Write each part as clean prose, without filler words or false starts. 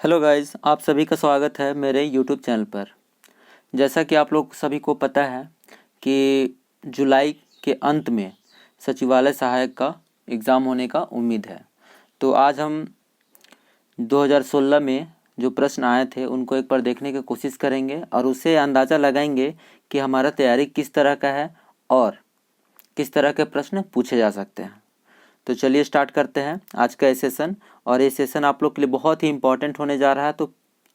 Hello guys, आप सभी का स्वागत है मेरे यूट्यूब चैनल पर। जैसा कि आप लोग सभी को पता है कि जुलाई के अंत में सचिवालय सहायक का एग्ज़ाम होने का उम्मीद है। तो आज हम 2016 में जो प्रश्न आए थे उनको एक बार देखने की कोशिश करेंगे और उससे अंदाज़ा लगाएंगे कि हमारा तैयारी किस तरह का है और किस तरह के प्रश्न पूछे जा सकते हैं। तो चलिए स्टार्ट करते हैं आज का ये सेशन। और ये सेशन आप लोग के लिए बहुत ही इम्पोर्टेंट होने जा रहा है।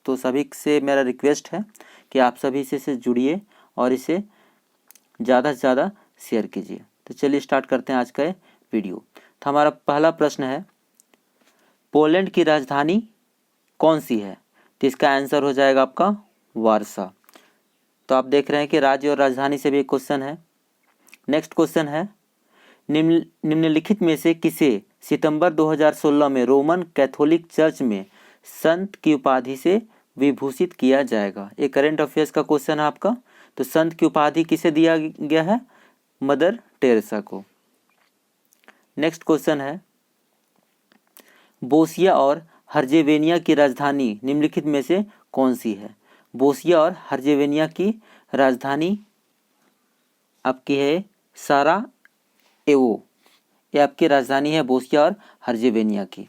तो सभी से मेरा रिक्वेस्ट है कि आप सभी से जुड़िए और इसे ज़्यादा से ज़्यादा शेयर कीजिए। तो चलिए स्टार्ट करते हैं आज का ये वीडियो। तो हमारा पहला प्रश्न है, पोलैंड की राजधानी कौन सी है? तो इसका आंसर हो जाएगा आपका वारसा। तो आप देख रहे हैं कि राज्य और राजधानी से भी एक क्वेश्चन है। नेक्स्ट क्वेश्चन है, निम्नलिखित में से किसे सितंबर 2016 में रोमन कैथोलिक चर्च में संत की उपाधि से विभूषित किया जाएगा? एक करंट अफेयर्स का क्वेश्चन है आपका। तो संत की उपाधि किसे दिया गया है? मदर टेरेसा को। नेक्स्ट क्वेश्चन है, बोस्निया और हर्जेवेनिया की राजधानी निम्नलिखित में से कौन सी है? बोस्निया और हर्जेवेनिया की राजधानी आपकी है साराएवो। ये आपकी राजधानी है बोस्निया और हर्जेवेनिया की।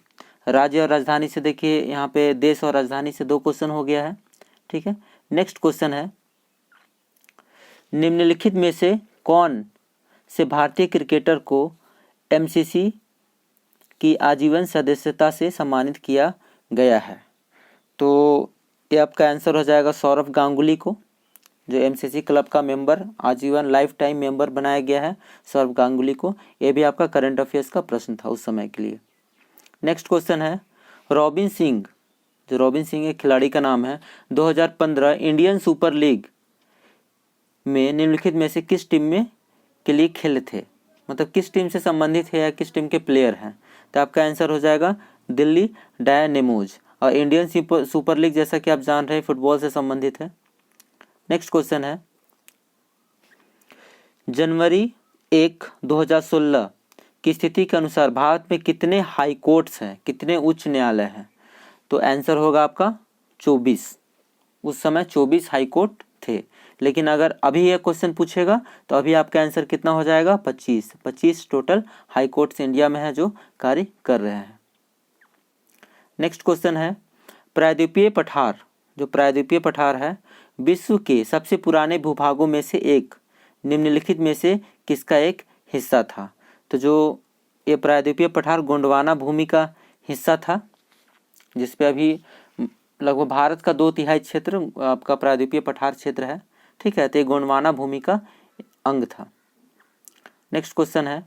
राज्य और राजधानी से देखिए, यहाँ पे देश और राजधानी से 2 क्वेश्चन हो गया है। ठीक है। नेक्स्ट क्वेश्चन है, निम्नलिखित में से कौन से भारतीय क्रिकेटर को एमसीसी की आजीवन सदस्यता से सम्मानित किया गया है? तो ये आपका आंसर हो जाएगा सौरव गांगुली को, जो एमसीसी क्लब का मेंबर आजीवन लाइफ टाइम मेंबर बनाया गया है सौरव गांगुली को। ये भी आपका करंट अफेयर्स का प्रश्न था उस समय के लिए। नेक्स्ट क्वेश्चन है, रॉबिन सिंह, जो रॉबिन सिंह एक खिलाड़ी का नाम है, 2015 इंडियन सुपर लीग में निम्नलिखित में से किस टीम में के लिए खेले थे? मतलब किस टीम से संबंधित है या किस टीम के प्लेयर हैं? तो आपका आंसर हो जाएगा दिल्ली डायनेमोज। और इंडियन सुपर लीग जैसा कि आप जान रहे हैं फुटबॉल से संबंधित है। नेक्स्ट क्वेश्चन है, जनवरी 1, 2016 की स्थिति के अनुसार भारत में कितने हाई कोर्ट्स हैं, कितने उच्च न्यायालय हैं? तो आंसर होगा आपका 24। उस समय 24 हाई कोर्ट थे। लेकिन अगर अभी यह क्वेश्चन पूछेगा तो अभी आपका आंसर कितना हो जाएगा? 25 टोटल हाई कोर्ट्स इंडिया में है जो कार्य कर रहे हैं। नेक्स्ट क्वेश्चन है, प्रायद्वीपीय पठार, जो प्रायद्वीपीय पठार है, विश्व के सबसे पुराने भूभागों में से एक निम्नलिखित में से किसका एक हिस्सा था? तो जो ये प्रायद्वीपीय पठार गोंडवाना भूमि का हिस्सा था, जिसपे अभी लगभग भारत का 2/3 क्षेत्र आपका प्रायद्वीपीय पठार क्षेत्र है। ठीक है, तो ये गोंडवाना भूमि का अंग था। नेक्स्ट क्वेश्चन है,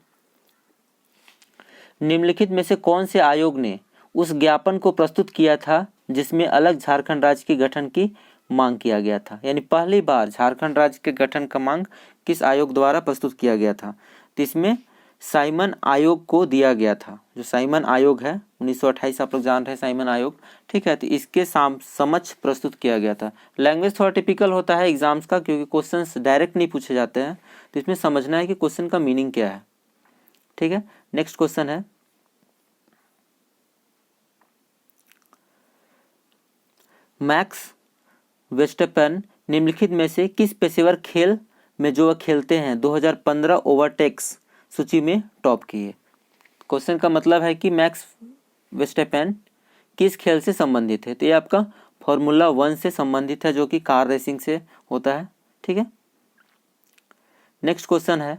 निम्नलिखित में से कौन से आयोग ने उस ज्ञापन को प्रस्तुत किया था जिसमें अलग झारखंड राज्य के गठन की मांग किया गया था? यानी पहली बार झारखंड राज्य के गठन का मांग किस आयोग द्वारा प्रस्तुत किया गया था? तो इसमें साइमन आयोग को दिया गया था। जो साइमन आयोग है 1928, आप लोग जान रहे हैं साइमन आयोग। ठीक है, तो इसके समक्ष प्रस्तुत किया गया था। लैंग्वेज थोड़ा टिपिकल होता है एग्जाम्स का, क्योंकि क्वेश्चंस डायरेक्ट नहीं पूछे जाते हैं, तो इसमें समझना है कि क्वेश्चन का मीनिंग क्या है। ठीक है। नेक्स्ट क्वेश्चन है, मैक्स वेस्टपेन निम्नलिखित में से किस पेशेवर खेल में जो वह खेलते हैं 2015 ओवरटेक्स सूची में टॉप किए? क्वेश्चन का मतलब है कि मैक्स वेस्टपेन किस खेल से संबंधित है? तो ये आपका फॉर्मूला 1 से संबंधित है, जो कि कार रेसिंग से होता है। ठीक है। नेक्स्ट क्वेश्चन है,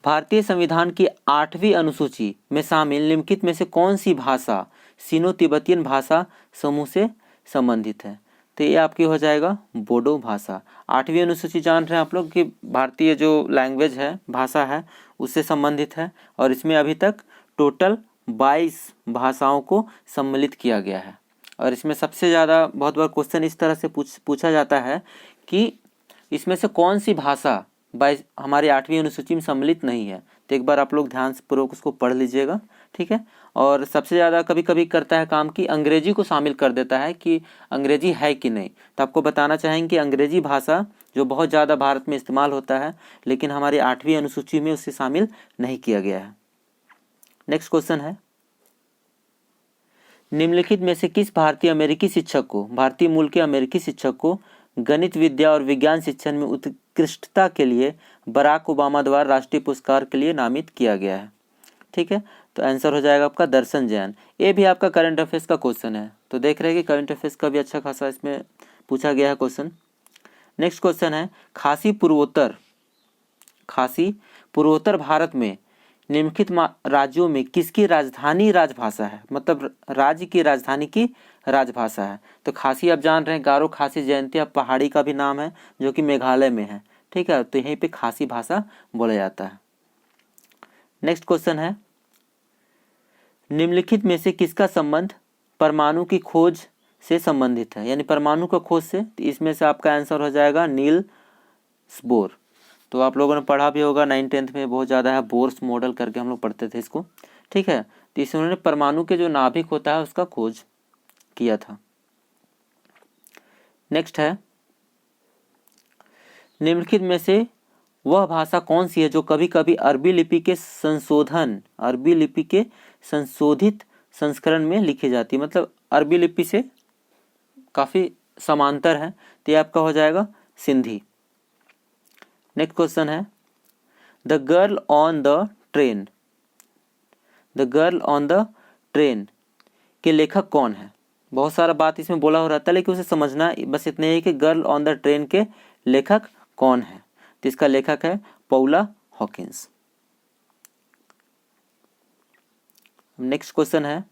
भारतीय संविधान की 8वीं अनुसूची में शामिल निम्नलिखित में से कौन सी भाषा सिनो तिब्बतियन भाषा समूह से संबंधित है? तो ये आपकी हो जाएगा बोडो भाषा। 8वीं अनुसूची जान रहे हैं आप लोग कि भारतीय जो लैंग्वेज है, भाषा है, उससे संबंधित है। और इसमें अभी तक टोटल 22 भाषाओं को सम्मिलित किया गया है। और इसमें सबसे ज़्यादा बहुत बार क्वेश्चन इस तरह से पूछा जाता है कि इसमें से कौन सी भाषा हमारी 8वीं अनुसूची में सम्मिलित नहीं है। तो एक बार आप लोग ध्यान से पूर्वक उसको पढ़ लीजिएगा। ठीक है। और सबसे ज़्यादा कभी कभी करता है काम कि अंग्रेजी को शामिल कर देता है कि अंग्रेजी है कि नहीं। तो आपको बताना चाहेंगे कि अंग्रेजी भाषा जो बहुत ज़्यादा भारत में इस्तेमाल होता है, लेकिन हमारी 8वीं अनुसूची में उसे शामिल नहीं किया गया है। नेक्स्ट क्वेश्चन है, निम्नलिखित में से किस भारतीय मूल के अमेरिकी शिक्षक को गणित विद्या और विज्ञान शिक्षण में उत्कृष्टता के लिए बराक ओबामा द्वारा राष्ट्रीय पुरस्कार के लिए नामित किया गया है? ठीक है, तो आंसर हो जाएगा आपका दर्शन जैन। ये भी आपका करंट अफेयर्स का क्वेश्चन है, तो देख रहे हैं कि करंट अफेयर्स का भी अच्छा खासा इसमें पूछा गया है क्वेश्चन। नेक्स्ट क्वेश्चन है, खासी पूर्वोत्तर भारत में निम्नलिखित राज्यों में किसकी राजधानी राजभाषा है? मतलब राज्य की राजधानी की राजभाषा है। तो खासी आप जान रहे हैं, गारो खासी जयंतिया पहाड़ी का भी नाम है जो कि मेघालय में है। ठीक है, तो यहीं पे खासी भाषा बोला जाता है। नेक्स्ट क्वेश्चन है, निम्नलिखित में से किसका संबंध परमाणु की खोज से संबंधित है? यानी परमाणु का खोज से, तो इसमें से आपका आंसर हो जाएगा नील्स बोर। तो आप लोगों ने पढ़ा भी होगा 9th-10th में, बहुत ज़्यादा है, बोर्स मॉडल करके हम लोग पढ़ते थे इसको। ठीक है, तो इसमें उन्होंने परमाणु के जो नाभिक होता है उसका खोज किया था। नेक्स्ट है, निम्नलिखित में से वह भाषा कौन सी है जो कभी कभी अरबी लिपि के संशोधित संस्करण में लिखी जाती है? मतलब अरबी लिपि से काफ़ी समांतर है, तो ये आपका हो जाएगा सिंधी। नेक्स्ट क्वेश्चन है, the girl on the train के लेखक कौन है? बहुत सारा बात इसमें बोला हो रहता है, लेकिन उसे समझना बस इतने ही कि गर्ल ऑन द ट्रेन के लेखक कौन है? तो इसका लेखक है पौला हॉकिंस। नेक्स्ट क्वेश्चन है,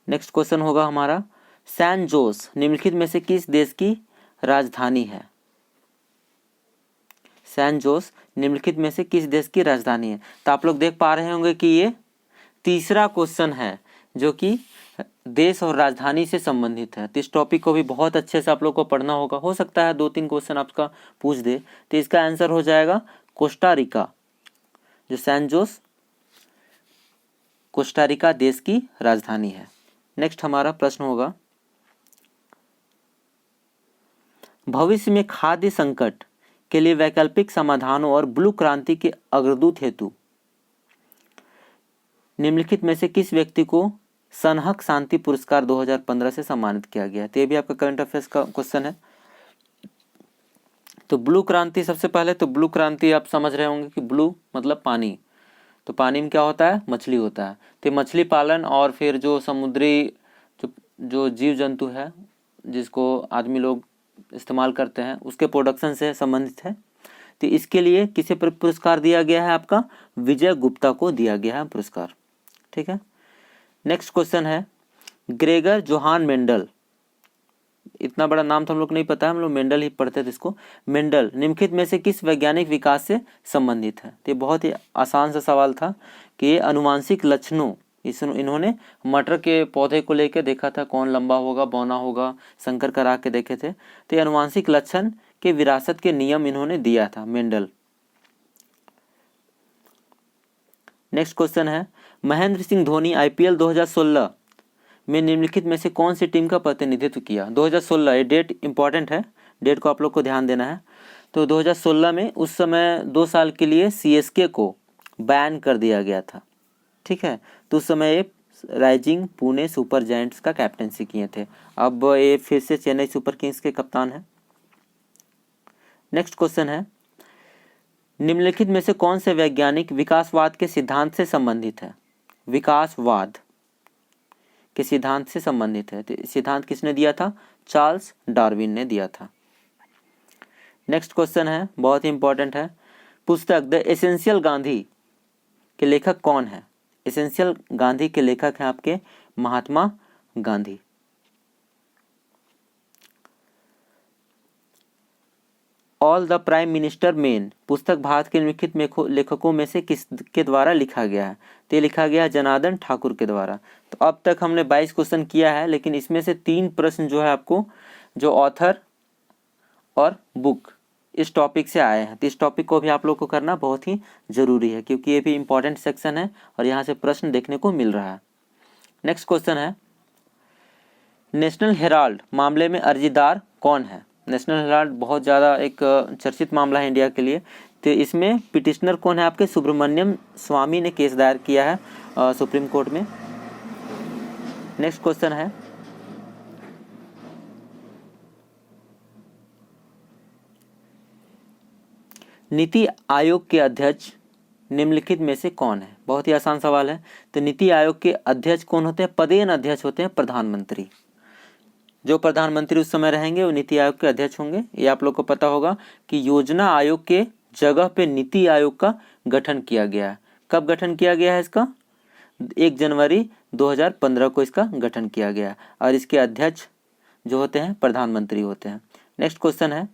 नेक्स्ट क्वेश्चन होगा हमारा, सैन जोस निम्नलिखित में से किस देश की राजधानी है? सैन जोस निम्नलिखित में से किस देश की राजधानी है? तो आप लोग देख पा रहे होंगे कि ये तीसरा क्वेश्चन है जो कि देश और राजधानी से संबंधित है। तो इस टॉपिक को भी बहुत अच्छे से आप लोग को पढ़ना होगा। हो सकता है 2-3 क्वेश्चन आपका पूछ दे, तो इसका आंसर हो जाएगा कोस्टा रिका। जो सैन जोस कोस्टा रिका देश की राजधानी है। नेक्स्ट हमारा प्रश्न होगा, भविष्य में खाद्य संकट के लिए वैकल्पिक समाधानों और ब्लू क्रांति के अग्रदूत हेतु निम्नलिखित में से किस व्यक्ति को सनहक शांति पुरस्कार 2015 से सम्मानित किया गया? तो ये भी आपका करंट अफेयर्स का क्वेश्चन है। तो ब्लू क्रांति, सबसे पहले तो ब्लू क्रांति आप समझ रहे होंगे कि ब्लू मतलब पानी, तो पानी में क्या होता है? मछली होता है। तो मछली पालन और फिर जो समुद्री जो जीव जंतु है जिसको आदमी लोग इस्तेमाल करते हैं उसके प्रोडक्शन से संबंधित है। तो इसके लिए किसे पुरस्कार दिया गया है? आपका विजय गुप्ता को दिया गया है पुरस्कार। ठीक है, नेक्स्ट क्वेश्चन है, ग्रेगर जोहान मेंडल, इतना बड़ा नाम तो हम लोग नहीं पता है, हम लोग मेंडल ही पढ़ते थे इसको। मेंडल निम्नलिखित में से किस वैज्ञानिक विकास से संबंधित है? तो ये बहुत ही आसान सा सवाल था कि ये अनुवांशिक लक्षणों, इन्होंने मटर के पौधे को लेकर देखा था कौन लंबा होगा, बौना होगा, संकर करा के देखे थे। तो ये अनुवांशिक लक्षण के विरासत के नियम इन्होंने दिया था मेंडल। नेक्स्ट क्वेश्चन है, महेंद्र सिंह धोनी IPL 2016 में निम्नलिखित में से कौन सी टीम का प्रतिनिधित्व किया? 2016, ये डेट इंपॉर्टेंट है, डेट को आप लोग को ध्यान देना है। तो 2016 में उस समय 2 साल के लिए CSK को बैन कर दिया गया था। ठीक है, तो उस समय ये राइजिंग पुणे सुपर जायंट्स का कैप्टनसी किए थे। अब ये फिर से चेन्नई सुपर किंग्स के कप्तान है। नेक्स्ट क्वेश्चन है, निम्नलिखित में से कौन से वैज्ञानिक विकासवाद के सिद्धांत से संबंधित है? विकासवाद के सिद्धांत से संबंधित है। तो सिद्धांत किसने दिया था? चार्ल्स डार्विन ने दिया था। नेक्स्ट क्वेश्चन है, बहुत ही इंपॉर्टेंट है, पुस्तक द एसेंशियल गांधी के लेखक कौन है? एसेंशियल गांधी के लेखक हैं आपके Mahatma Gandhi. All the prime minister men पुस्तक भारत के निम्नलिखित लेखकों में से किसके द्वारा लिखा गया है? तो ये लिखा गया है जनार्दन ठाकुर के द्वारा। तो अब तक हमने 22 क्वेश्चन किया है, लेकिन इसमें से 3 प्रश्न जो है आपको जो ऑथर और बुक इस टॉपिक से आए हैं। तो इस टॉपिक को भी आप लोग को करना बहुत ही ज़रूरी है, क्योंकि ये भी इंपॉर्टेंट सेक्शन है और यहाँ से प्रश्न देखने को मिल रहा है। नेक्स्ट क्वेश्चन है, नेशनल हेराल्ड मामले में अर्जीदार कौन है? नेशनल हेराल्ड बहुत ज़्यादा एक चर्चित मामला है इंडिया के लिए। तो इसमें पिटिशनर कौन है आपके? सुब्रमण्यम स्वामी ने केस दायर किया है सुप्रीम कोर्ट में। नेक्स्ट क्वेश्चन है, नीति आयोग के अध्यक्ष निम्नलिखित में से कौन है? बहुत ही आसान सवाल है। तो नीति आयोग के अध्यक्ष कौन होते हैं? पदेन अध्यक्ष होते हैं प्रधानमंत्री। जो प्रधानमंत्री उस समय रहेंगे वो नीति आयोग के अध्यक्ष होंगे। ये आप लोग को पता होगा कि योजना आयोग के जगह पे नीति आयोग का गठन किया गया है। कब गठन किया गया है इसका? 1 जनवरी 2015 को इसका गठन किया गया और इसके अध्यक्ष जो होते हैं प्रधानमंत्री होते हैं। नेक्स्ट क्वेश्चन है,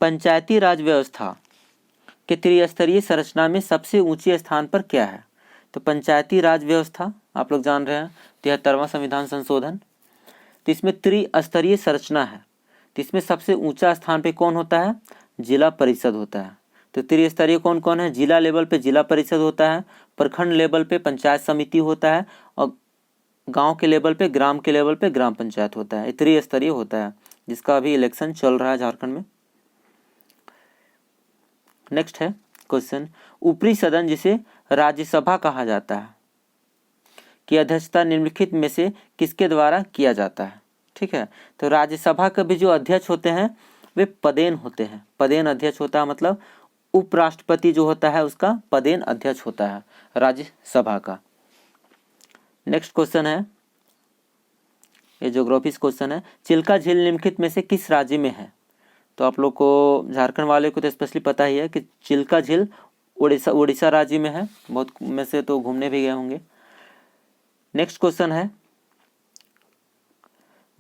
पंचायती राज व्यवस्था के त्रिस्तरीय संरचना में सबसे ऊंचे स्थान पर क्या है? तो पंचायती राज व्यवस्था आप लोग जान रहे हैं 73वां संविधान संशोधन। तो इसमें त्रिस्तरीय संरचना है। तो इसमें सबसे ऊंचा स्थान पे कौन होता है? जिला परिषद होता है। तो त्रिस्तरीय कौन कौन है? जिला लेवल पे जिला परिषद होता है, प्रखंड लेवल पे पंचायत समिति होता है और गांव के लेवल पे ग्राम के लेवल पे ग्राम पंचायत होता है। त्रिस्तरीय होता है जिसका अभी इलेक्शन चल रहा है झारखंड में। नेक्स्ट है क्वेश्चन, ऊपरी सदन जिसे राज्यसभा कहा जाता है की अध्यक्षता निम्नलिखित में से किसके द्वारा किया जाता है? ठीक है, तो राज्यसभा के भी जो अध्यक्ष होते हैं वे पदेन होते हैं। पदेन अध्यक्ष होता है मतलब उपराष्ट्रपति जो होता है उसका पदेन अध्यक्ष होता है राज्यसभा का। नेक्स्ट क्वेश्चन है, ये ज्योग्राफी क्वेश्चन है, चिल्का झील निम्नलिखित में से किस राज्य में है? तो आप लोग को झारखंड वाले को तो स्पेशली पता ही है कि चिल्का झील उड़ीसा राज्य में है। बहुत में से तो घूमने भी गए होंगे। नेक्स्ट क्वेश्चन है,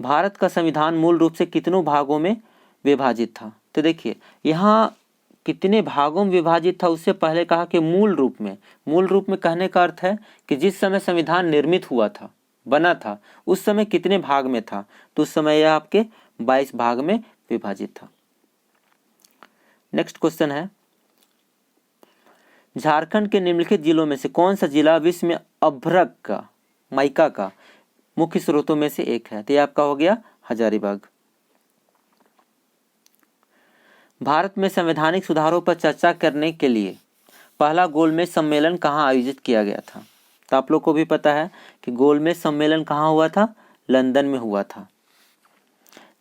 भारत का संविधान मूल रूप से कितनों भागों में विभाजित था? तो देखिए यहाँ कितने भागों में विभाजित था उससे पहले कहा कि मूल रूप में। मूल रूप में कहने का अर्थ है कि जिस समय संविधान निर्मित हुआ था, बना था, उस समय कितने भाग में था? तो उस समय यह आपके 22 भाग में विभाजित था। नेक्स्ट क्वेश्चन है, झारखंड के निम्नलिखित जिलों में से कौन सा जिला विश्व में अभ्रक का माइका का मुख्य स्रोतों में से एक है? तो ये आपका हो गया हजारीबाग। भारत में संवैधानिक सुधारों पर चर्चा करने के लिए पहला गोलमेज सम्मेलन कहाँ आयोजित किया गया था? तो आप लोग को भी पता है कि गोलमेज सम्मेलन कहाँ हुआ था? लंदन में हुआ था,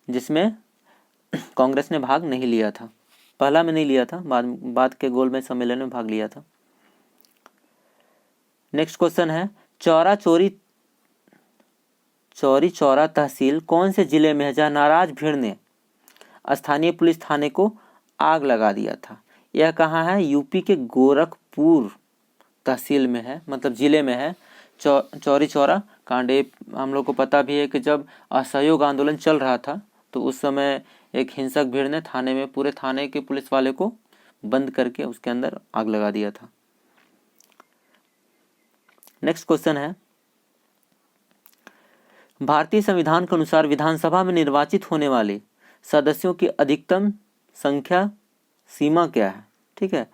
जिसमें कांग्रेस ने भाग नहीं लिया था। पहला में नहीं लिया था, बाद के गोलमेज सम्मेलन में भाग लिया था। नेक्स्ट क्वेश्चन है, चौरी चौरा तहसील कौन से जिले में है जहां नाराज भीड़ ने स्थानीय पुलिस थाने को आग लगा दिया था? यह कहाँ है? यूपी के गोरखपुर तहसील में है, मतलब जिले में है। चौरी चौरा कांड हम लोग को पता भी है कि जब असहयोग आंदोलन चल रहा था तो उस समय एक हिंसक भीड़ ने थाने में पूरे थाने के पुलिस वाले को बंद करके उसके अंदर आग लगा दिया था। नेक्स्ट क्वेश्चन है, भारतीय संविधान के अनुसार विधानसभा में निर्वाचित होने वाले सदस्यों की अधिकतम संख्या सीमा क्या है? ठीक है,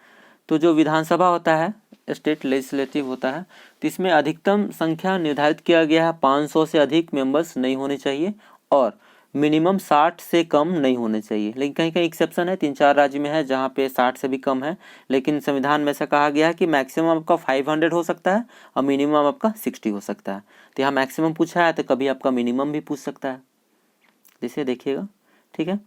तो जो विधानसभा होता है स्टेट लेजिस्लेटिव होता है, तो इसमें अधिकतम संख्या निर्धारित किया गया है 500 से अधिक मेंबर्स नहीं होने चाहिए और मिनिमम 60 से कम नहीं होने चाहिए। लेकिन कहीं कहीं एक्सेप्शन है, 3-4 राज्य में है जहाँ पे 60 से भी कम है, लेकिन संविधान में ऐसा कहा गया है कि मैक्सिमम आपका 500 हो सकता है और मिनिमम आपका 60 हो सकता है। तो यहाँ मैक्सिमम पूछा है तो कभी आपका मिनिमम भी पूछ सकता है, जिसे देखिएगा। ठीक है,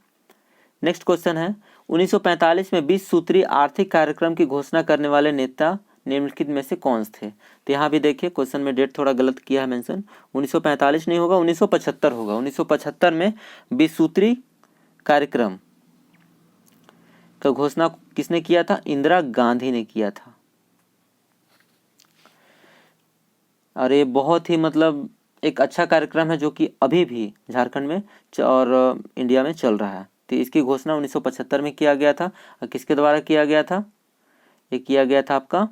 नेक्स्ट क्वेश्चन है, 1945 में 20 सूत्रीय आर्थिक कार्यक्रम की घोषणा करने वाले नेता निम्नलिखित में से कौन थे? तो यहाँ भी देखिए क्वेश्चन में डेट थोड़ा गलत किया है मेंशन, 1945 नहीं होगा, 1975 होगा। 1975 में 20 सूत्री कार्यक्रम का घोषणा किसने किया था? इंदिरा गांधी ने किया था। और ये बहुत ही मतलब एक अच्छा कार्यक्रम है जो कि अभी भी झारखंड में और इंडिया में चल रहा है। तो इसकी घोषणा 1975 में किया गया था। और किसके द्वारा किया गया था? ये किया गया था आपका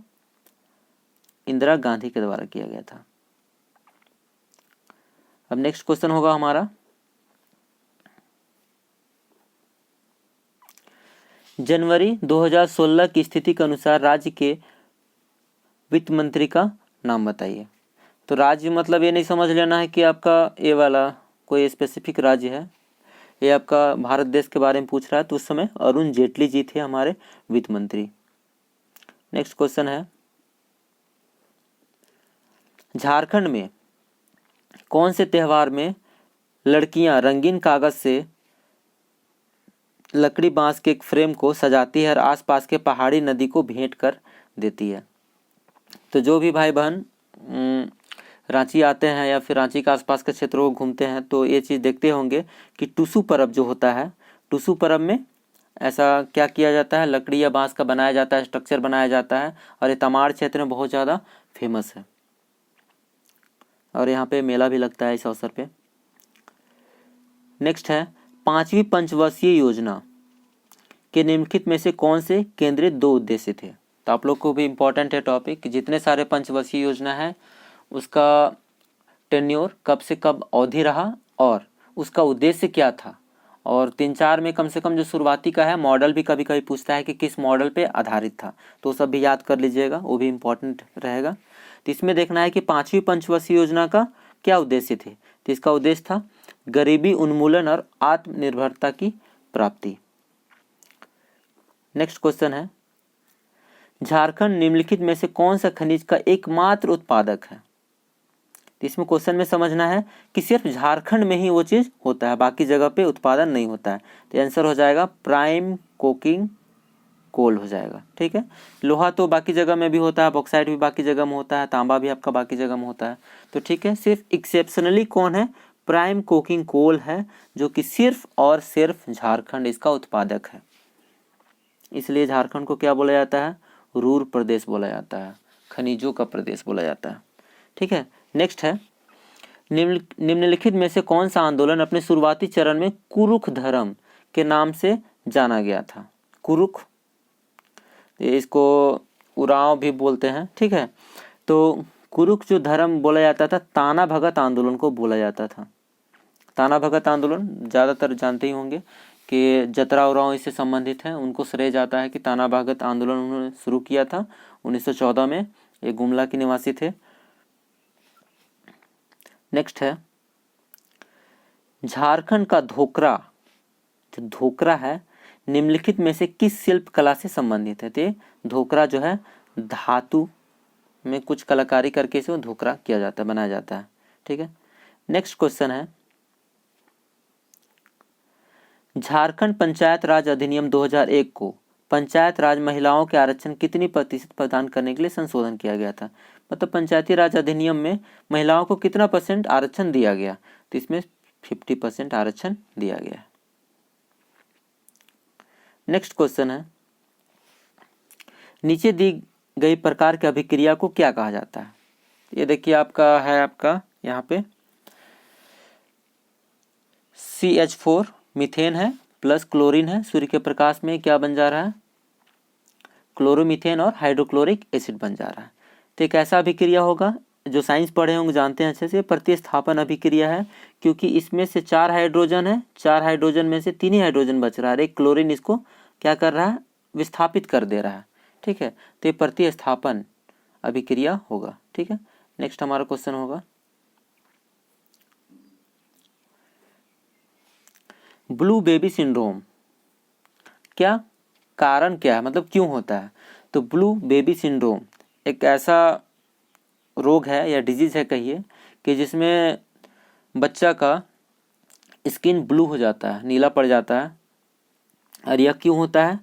इंदिरा गांधी के द्वारा किया गया था। अब नेक्स्ट क्वेश्चन होगा हमारा, जनवरी 2016 की स्थिति के अनुसार राज्य के वित्त मंत्री का नाम बताइए। तो राज्य मतलब ये नहीं समझ लेना है कि आपका ये वाला कोई स्पेसिफिक राज्य है। ये आपका भारत देश के बारे में पूछ रहा है, तो उस समय अरुण जेटली जी थे हमारे वित्त मंत्री। नेक्स्ट क्वेश्चन है, झारखंड में कौन से त्यौहार में लड़कियां रंगीन कागज से लकड़ी बांस के एक फ्रेम को सजाती है और आसपास के पहाड़ी नदी को भेंट कर देती है? तो जो भी भाई बहन रांची आते हैं या फिर रांची के आसपास के क्षेत्रों को घूमते हैं तो ये चीज़ देखते होंगे कि टुसू पर्व जो होता है, टुसू पर्व में ऐसा क्या किया जाता है, लकड़ी या बांस का बनाया जाता है, स्ट्रक्चर बनाया जाता है और ये तमाड़ क्षेत्र में बहुत ज़्यादा फेमस है और यहाँ पे मेला भी लगता है इस अवसर पे। नेक्स्ट है, 5वीं पंचवर्षीय योजना के निम्नलिखित में से कौन से केंद्रित 2 उद्देश्य थे? तो आप लोग को भी इम्पोर्टेंट है टॉपिक, जितने सारे पंचवर्षीय योजना है उसका टेन्योर कब से कब अवधि रहा और उसका उद्देश्य क्या था, और 3-4 में कम से कम जो शुरुआती का है मॉडल भी कभी कभी पूछता है कि किस मॉडल पे आधारित था, तो सब भी याद कर लीजिएगा, वो भी इम्पोर्टेंट रहेगा। तो इसमें देखना है कि 5वीं पंचवर्षीय योजना का क्या उद्देश्य थे। तो इसका उद्देश्य था गरीबी उन्मूलन और आत्मनिर्भरता की प्राप्ति। नेक्स्ट क्वेश्चन है, झारखंड निम्नलिखित में से कौन सा खनिज का एकमात्र उत्पादक है? तो इसमें क्वेश्चन में समझना है कि सिर्फ झारखंड में ही वो चीज़ होता है, बाकी जगह पे उत्पादन नहीं होता है। तो आंसर हो जाएगा प्राइम कोकिंग कोल हो जाएगा। ठीक है, लोहा तो बाकी जगह में भी होता है, बॉक्साइट भी बाकी जगह में होता है, तांबा भी आपका बाकी जगह में होता है। तो ठीक है, सिर्फ एक्सेप्शनली कौन है, प्राइम कोकिंग कोल है, जो कि सिर्फ और सिर्फ झारखंड इसका उत्पादक है। इसलिए झारखंड को क्या बोला जाता है, रूर प्रदेश बोला जाता है, खनिजों का प्रदेश बोला जाता है। ठीक है, नेक्स्ट है, निम्नलिखित में से कौन सा आंदोलन अपने शुरुआती चरण में कुरुख धर्म के नाम से जाना गया था? कुरुख, इसको उरांव भी बोलते हैं। ठीक है, तो कुरुख जो धर्म बोला जाता था, ताना भगत आंदोलन को बोला जाता था। ताना भगत आंदोलन ज़्यादातर जानते ही होंगे कि जतरा उरांव इससे संबंधित हैं, उनको श्रेय जाता है कि ताना भगत आंदोलन उन्होंने शुरू किया था 1914 में। ये गुमला के निवासी थे। नेक्स्ट है, झारखंड का धोकरा, जो धोकरा है निम्नलिखित में से किस शिल्प कला से संबंधित है? तो धोकरा जो है धातु में कुछ कलाकारी करके इसे धोकरा किया जाता है, बनाया जाता है। ठीक है, नेक्स्ट क्वेश्चन है, झारखंड पंचायत राज अधिनियम 2001 को पंचायत राज महिलाओं के आरक्षण कितनी प्रतिशत प्रदान करने के लिए संशोधन किया गया था? मतलब पंचायती राज अधिनियम में महिलाओं को कितना % आरक्षण दिया गया? तो इसमें 50% आरक्षण दिया गया। नेक्स्ट क्वेश्चन है, नीचे दी गई प्रकार की अभिक्रिया को क्या कहा जाता है? ये देखिए आपका है, आपका यहाँ पे CH4 मीथेन है प्लस क्लोरीन है, सूर्य के प्रकाश में क्या बन जा रहा है, क्लोरोमीथेन और हाइड्रोक्लोरिक एसिड बन जा रहा है। तो एक ऐसा अभिक्रिया होगा, जो साइंस पढ़े होंगे जानते हैं अच्छे से, प्रतिस्थापन अभिक्रिया है, क्योंकि इसमें से 4 हाइड्रोजन है, 4 हाइड्रोजन में से 3 ही हाइड्रोजन बच रहा है, एक क्लोरीन इसको क्या कर रहा है, विस्थापित कर दे रहा है। ठीक है, तो ये प्रतिस्थापन अभिक्रिया होगा। ठीक है, नेक्स्ट हमारा क्वेश्चन होगा, ब्लू बेबी सिंड्रोम क्या कारण क्या है, मतलब क्यों होता है? तो ब्लू बेबी सिंड्रोम एक ऐसा रोग है या डिजीज है कहिए, कि जिसमें बच्चा का स्किन ब्लू हो जाता है, नीला पड़ जाता है। और यह क्यों होता है?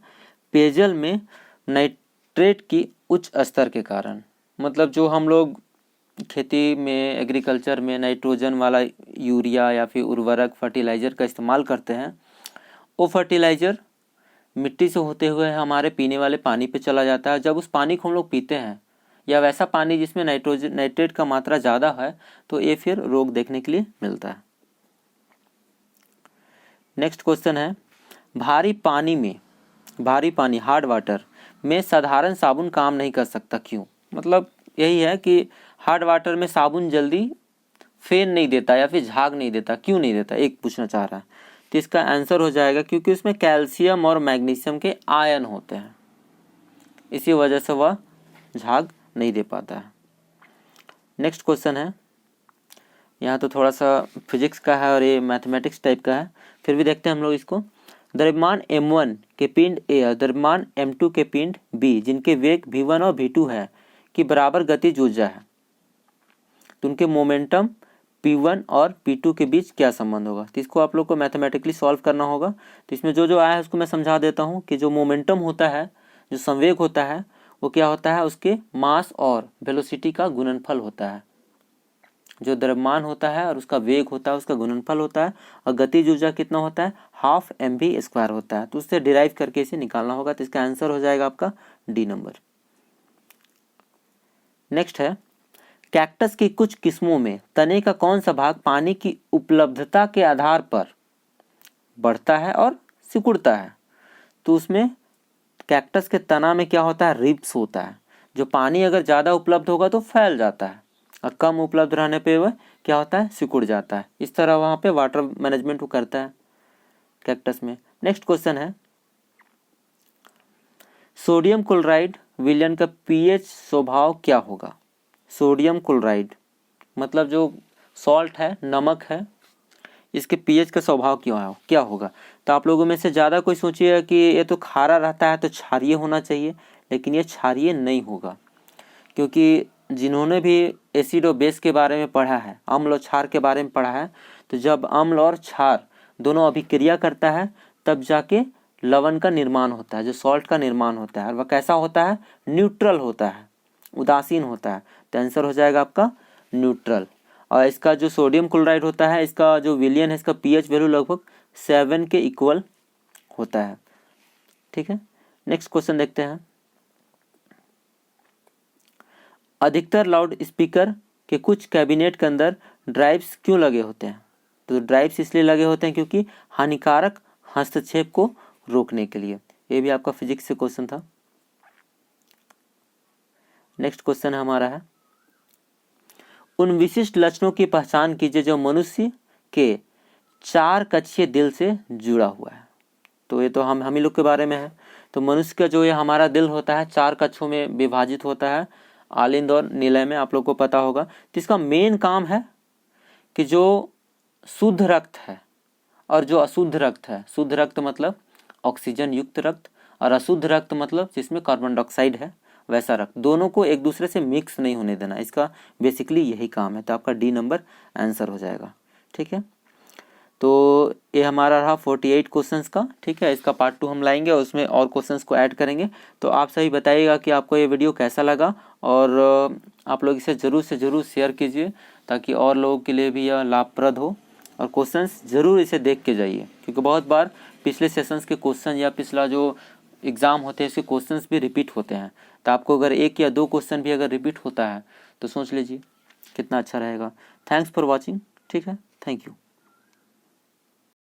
पेयजल में नाइट्रेट की उच्च स्तर के कारण। मतलब जो हम लोग खेती में, एग्रीकल्चर में नाइट्रोजन वाला यूरिया या फिर उर्वरक फर्टिलाइज़र का इस्तेमाल करते हैं, वो फर्टिलाइज़र मिट्टी से होते हुए हमारे पीने वाले पानी पे चला जाता है। जब उस पानी को हम लोग पीते हैं, या वैसा पानी जिसमें नाइट्रेट का मात्रा ज़्यादा है, तो ये फिर रोग देखने के लिए मिलता है। नेक्स्ट क्वेश्चन है, भारी पानी हार्ड वाटर में साधारण साबुन काम नहीं कर सकता, क्यों? मतलब यही है कि हार्ड वाटर में साबुन जल्दी फेन नहीं देता या फिर झाग नहीं देता, क्यों नहीं देता, एक पूछना चाह रहा है। तो इसका आंसर हो जाएगा क्योंकि उसमें कैल्शियम और मैग्नीशियम के आयन होते हैं, इसी वजह से वह झाग नहीं दे पाता है। नेक्स्ट क्वेश्चन है, यहाँ तो थोड़ा सा फिजिक्स का है और ये मैथमेटिक्स टाइप का है। फिर भी देखते हैं हम लोग इसको। द्रव्यमान m1 के पिंड A और द्रव्यमान m2 के पिंड B जिनके वेग v1 और v2 है कि बराबर गतिज ऊर्जा है, तो उनके मोमेंटम p1 और p2 के बीच क्या संबंध होगा। तो इसको आप लोग को मैथमेटिकली सॉल्व करना होगा। तो इसमें जो जो आया है उसको मैं समझा देता हूँ कि जो मोमेंटम होता है, जो संवेग होता है, वो क्या होता है, उसके मास और वेलोसिटी का गुणनफल होता है। जो द्रव्यमान होता है और उसका वेग होता है, उसका गुणनफल होता है। और गतिज ऊर्जा कितना होता है, हाफ mv² होता है। तो उससे डिराइव करके इसे निकालना होगा। तो इसका आंसर हो जाएगा आपका डी नंबर। नेक्स्ट है, कैक्टस की कुछ किस्मों में तने का कौन सा भाग पानी की उपलब्धता के आधार पर बढ़ता है और सिकुड़ता है। तो उसमें कैक्टस के तना में क्या होता है, रिब्स होता है। जो पानी अगर ज़्यादा उपलब्ध होगा तो फैल जाता है और कम उपलब्ध रहने पे वह क्या होता है, सिकुड़ जाता है। इस तरह वहाँ पे वाटर मैनेजमेंट वो करता है कैक्टस में। नेक्स्ट क्वेश्चन है, सोडियम क्लोराइड विलयन का पीएच स्वभाव क्या होगा। सोडियम क्लोराइड मतलब जो सॉल्ट है, नमक है, इसके पीएच का स्वभाव क्या होगा। तो आप लोगों में से ज़्यादा कोई सोचिएगा कि ये तो खारा रहता है तो क्षारीय होना चाहिए, लेकिन ये क्षारीय नहीं होगा। क्योंकि जिन्होंने भी एसिड और बेस के बारे में पढ़ा है, अम्ल और क्षार के बारे में पढ़ा है, तो जब अम्ल और क्षार दोनों अभिक्रिया करता है तब जाके लवण का निर्माण होता है, जो सॉल्ट का निर्माण होता है। और वह कैसा होता है, न्यूट्रल होता है, उदासीन होता है। तो आंसर हो जाएगा आपका न्यूट्रल। और इसका जो सोडियम क्लोराइड होता है, इसका जो विलयन है, इसका पीएच वैल्यू लगभग 7 के इक्वल होता है। ठीक है, नेक्स्ट क्वेश्चन देखते हैं। अधिकतर लाउड स्पीकर के कुछ कैबिनेट के अंदर ड्राइव्स क्यों लगे होते हैं। तो ड्राइव्स इसलिए लगे होते हैं क्योंकि हानिकारक हस्तक्षेप को रोकने के लिए। ये भी आपका फिजिक्स से क्वेश्चन था। नेक्स्ट क्वेश्चन हमारा है, उन विशिष्ट लक्षणों की पहचान कीजिए जो मनुष्य के 4 कक्षीय दिल से जुड़ा हुआ है। तो ये तो हम ही लोग के बारे में है। तो मनुष्य का जो ये हमारा दिल होता है 4 कक्षों में विभाजित होता है, आलिंद और निलय में, आप लोग को पता होगा। तो इसका मेन काम है कि जो शुद्ध रक्त है और जो अशुद्ध रक्त है, शुद्ध रक्त मतलब ऑक्सीजन युक्त रक्त, और अशुद्ध रक्त मतलब जिसमें कार्बन डाइऑक्साइड है, वैसा रक्त, दोनों को एक दूसरे से मिक्स नहीं होने देना। इसका बेसिकली यही काम है। तो आपका डी नंबर आंसर हो जाएगा। ठीक है, तो ये हमारा रहा 48 क्वेश्चंस का। ठीक है, इसका पार्ट 2 हम लाएंगे और उसमें और क्वेश्चंस को ऐड करेंगे। तो आप सभी बताइएगा कि आपको ये वीडियो कैसा लगा, और आप लोग इसे ज़रूर से ज़रूर शेयर कीजिए ताकि और लोगों के लिए भी यह लाभप्रद हो। और क्वेश्चंस ज़रूर इसे देख के जाइए, क्योंकि बहुत बार पिछले सेशंस के क्वेश्चन या पिछला जो एग्ज़ाम होते हैं इसके क्वेश्चंस भी रिपीट होते हैं। तो आपको अगर 1 या 2 क्वेश्चन भी अगर रिपीट होता है तो सोच लीजिए कितना अच्छा रहेगा। Thanks for watching. ठीक है, थैंक यू।